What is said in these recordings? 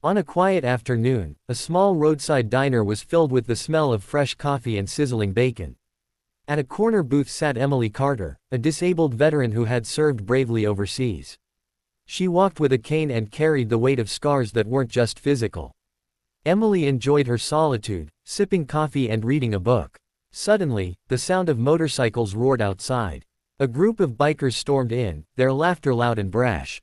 On a quiet afternoon, a small roadside diner was filled with the smell of fresh coffee and sizzling bacon. At a corner booth sat Emily Carter, a disabled veteran who had served bravely overseas. She walked with a cane and carried the weight of scars that weren't just physical. Emily enjoyed her solitude, sipping coffee and reading a book. Suddenly, the sound of motorcycles roared outside. A group of bikers stormed in, their laughter loud and brash.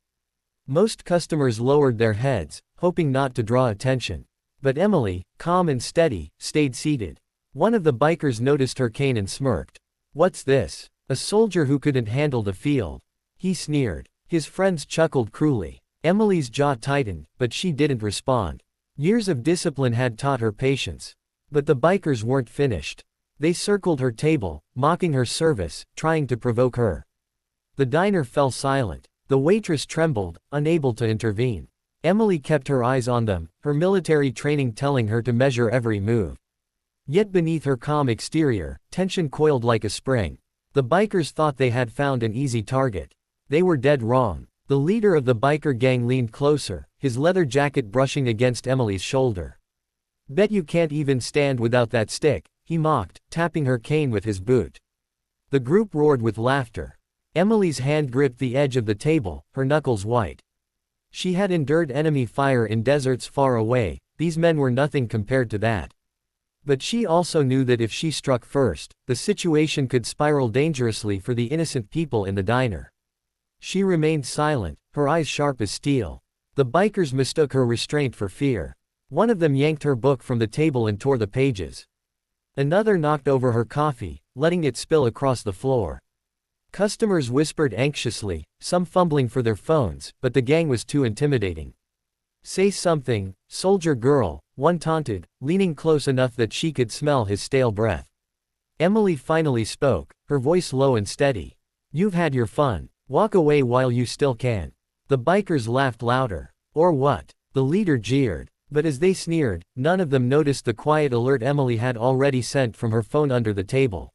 Most customers lowered their heads, hoping not to draw attention. But Emily, calm and steady, stayed seated. One of the bikers noticed her cane and smirked. "What's this? A soldier who couldn't handle the field?" he sneered. His friends chuckled cruelly. Emily's jaw tightened, but she didn't respond. Years of discipline had taught her patience. But the bikers weren't finished. They circled her table, mocking her service, trying to provoke her. The diner fell silent. The waitress trembled, unable to intervene. Emily kept her eyes on them, her military training telling her to measure every move. Yet beneath her calm exterior, tension coiled like a spring. The bikers thought they had found an easy target. They were dead wrong. The leader of the biker gang leaned closer, his leather jacket brushing against Emily's shoulder. "Bet you can't even stand without that stick," he mocked, tapping her cane with his boot. The group roared with laughter. Emily's hand gripped the edge of the table, her knuckles white. She had endured enemy fire in deserts far away, these men were nothing compared to that. But she also knew that if she struck first, the situation could spiral dangerously for the innocent people in the diner. She remained silent, her eyes sharp as steel. The bikers mistook her restraint for fear. One of them yanked her book from the table and tore the pages. Another knocked over her coffee, letting it spill across the floor. Customers whispered anxiously, some fumbling for their phones, but the gang was too intimidating. "Say something, soldier girl," one taunted, leaning close enough that she could smell his stale breath. Emily finally spoke, her voice low and steady. "You've had your fun. Walk away while you still can." The bikers laughed louder. "Or what?" the leader jeered. But as they sneered, none of them noticed the quiet alert Emily had already sent from her phone under the table.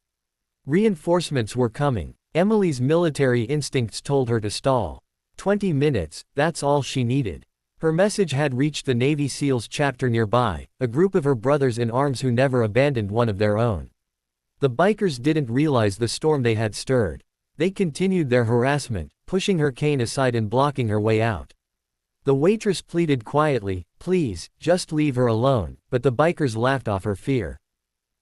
Reinforcements were coming. Emily's military instincts told her to stall. 20 minutes, that's all she needed. Her message had reached the Navy SEALs chapter nearby, a group of her brothers in arms who never abandoned one of their own. The bikers didn't realize the storm they had stirred. They continued their harassment, pushing her cane aside and blocking her way out. The waitress pleaded quietly, "Please, just leave her alone," but the bikers laughed off her fear.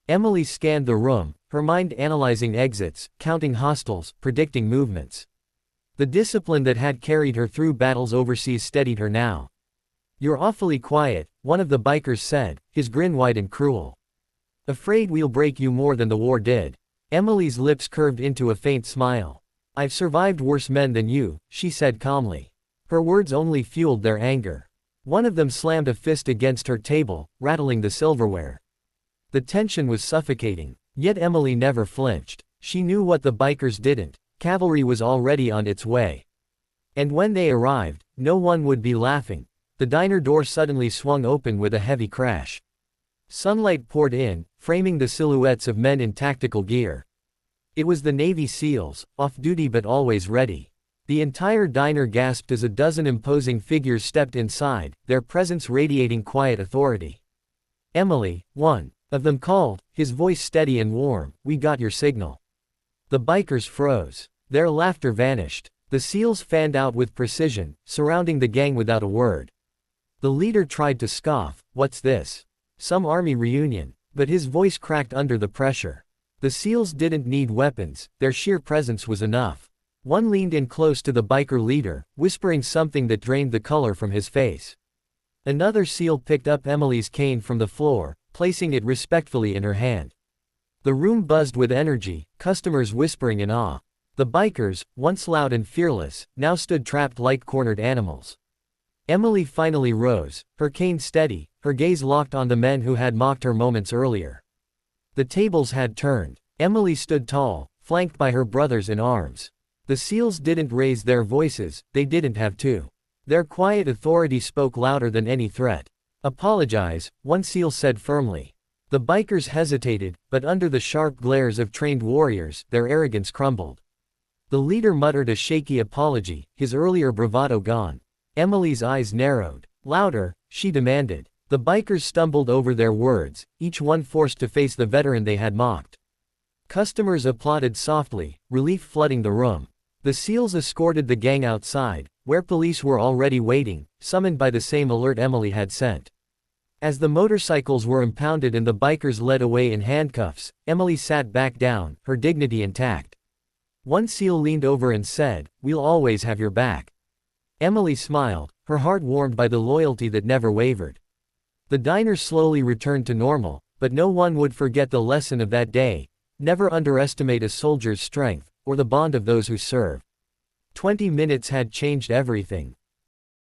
Emily scanned the room, her mind analyzing exits, counting hostiles, predicting movements. The discipline that had carried her through battles overseas steadied her now. "You're awfully quiet," one of the bikers said, his grin wide and cruel. "Afraid we'll break you more than the war did." Emily's lips curved into a faint smile. "I've survived worse men than you," she said calmly. Her words only fueled their anger. One of them slammed a fist against her table, rattling the silverware. The tension was suffocating, yet Emily never flinched. She knew what the bikers didn't. Cavalry was already on its way. And when they arrived, no one would be laughing. The diner door suddenly swung open with a heavy crash. Sunlight poured in, framing the silhouettes of men in tactical gear. It was the Navy SEALs, off-duty but always ready. The entire diner gasped as a dozen imposing figures stepped inside, their presence radiating quiet authority. "Emily," one of them called, his voice steady and warm, "we got your signal." The bikers froze. Their laughter vanished. The SEALs fanned out with precision, surrounding the gang without a word. The leader tried to scoff, "What's this? Some army reunion?" But his voice cracked under the pressure. The SEALs didn't need weapons, their sheer presence was enough. One leaned in close to the biker leader, whispering something that drained the color from his face. Another SEAL picked up Emily's cane from the floor, placing it respectfully in her hand. The room buzzed with energy, customers whispering in awe. The bikers, once loud and fearless, now stood trapped like cornered animals. Emily finally rose, her cane steady, her gaze locked on the men who had mocked her moments earlier. The tables had turned. Emily stood tall, flanked by her brothers in arms. The SEALs didn't raise their voices, they didn't have to. Their quiet authority spoke louder than any threat. "Apologize," one SEAL said firmly. The bikers hesitated, but under the sharp glares of trained warriors, their arrogance crumbled. The leader muttered a shaky apology, his earlier bravado gone. Emily's eyes narrowed. Louder, she demanded. The bikers stumbled over their words, each one forced to face the veteran they had mocked. Customers applauded softly, relief flooding the room. The SEALs escorted the gang outside, where police were already waiting, summoned by the same alert Emily had sent. As the motorcycles were impounded and the bikers led away in handcuffs, Emily sat back down, her dignity intact. One SEAL leaned over and said, "We'll always have your back." Emily smiled, her heart warmed by the loyalty that never wavered. The diner slowly returned to normal, but no one would forget the lesson of that day: never underestimate a soldier's strength, or the bond of those who serve. 20 minutes had changed everything.